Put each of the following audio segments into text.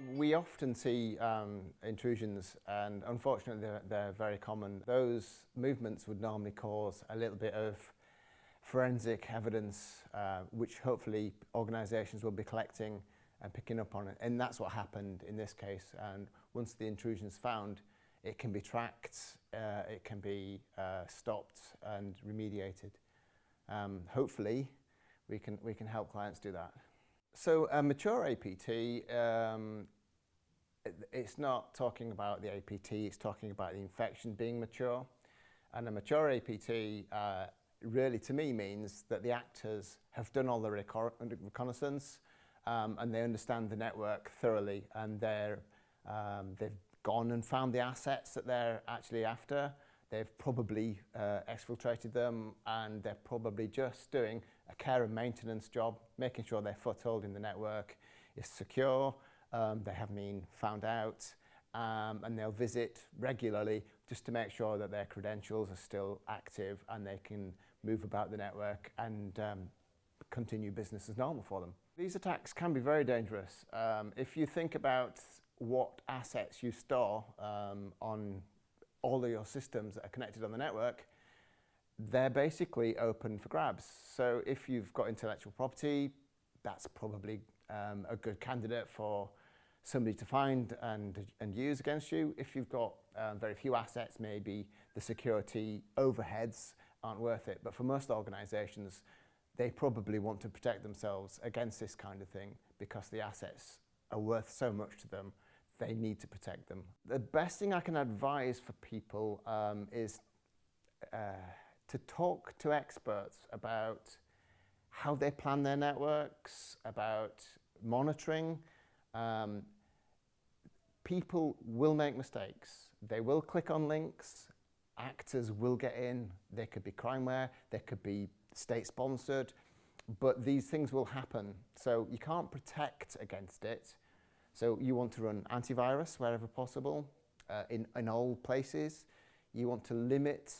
We often see intrusions, and unfortunately they're very common. Those movements would normally cause a little bit of forensic evidence, which hopefully organisations will be collecting and picking up on it. And that's what happened in this case. And once the intrusion is found, it can be tracked, it can be stopped and remediated. Hopefully, we can help clients do that. So a mature APT, it's not talking about the APT, it's talking about the infection being mature. And a mature APT really to me means that the actors have done all the reconnaissance and they understand the network thoroughly, and they've gone and found the assets that they're actually after. They've probably exfiltrated them, and they're probably just doing a care and maintenance job, making sure their foothold in the network is secure, they haven't been found out, and they'll visit regularly just to make sure that their credentials are still active and they can move about the network and continue business as normal for them. These attacks can be very dangerous. If you think about what assets you store on all of your systems that are connected on the network, they're basically open for grabs. So if you've got intellectual property, that's probably a good candidate for somebody to find and use against you. If you've got very few assets, maybe the security overheads aren't worth it. But for most organisations, they probably want to protect themselves against this kind of thing because the assets are worth so much to them. They need to protect them. The best thing I can advise for people is to talk to experts about how they plan their networks, about monitoring. People will make mistakes. They will click on links. Actors will get in. They could be crimeware, they could be state-sponsored, but these things will happen. So you can't protect against it. So you want to run antivirus wherever possible, in all places. You want to limit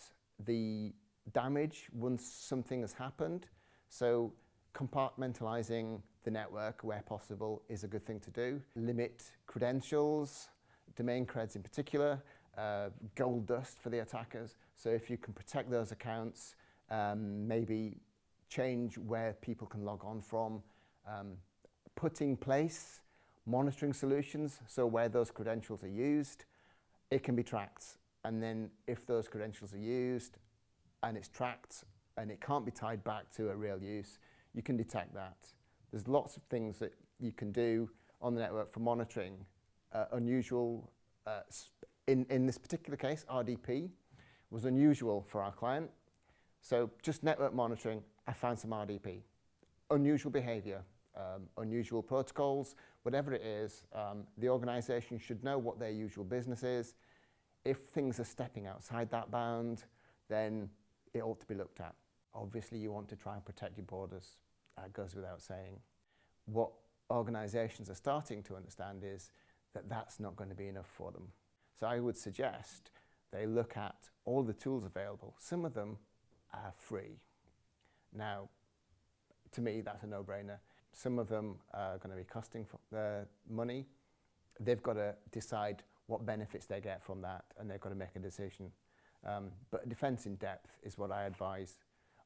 the damage once something has happened. So compartmentalizing the network where possible is a good thing to do. Limit credentials, domain creds in particular, gold dust for the attackers. So if you can protect those accounts, maybe change where people can log on from, put in place monitoring solutions, so where those credentials are used, it can be tracked. And then if those credentials are used and it's tracked and it can't be tied back to a real use, you can detect that. There's lots of things that you can do on the network for monitoring. Unusual, in this particular case, RDP was unusual for our client. So just network monitoring, I found some RDP. Unusual behavior. Unusual protocols, whatever it is, the organisation should know what their usual business is. If things are stepping outside that bound, then it ought to be looked at. Obviously, you want to try and protect your borders. That goes without saying. What organisations are starting to understand is that that's not going to be enough for them. So I would suggest they look at all the tools available. Some of them are free. Now, to me, that's a no-brainer. Some of them are going to be costing money. They've got to decide what benefits they get from that, and they've got to make a decision. But defence in depth is what I advise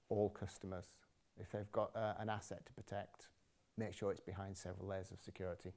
all customers. If they've got an asset to protect, make sure it's behind several layers of security.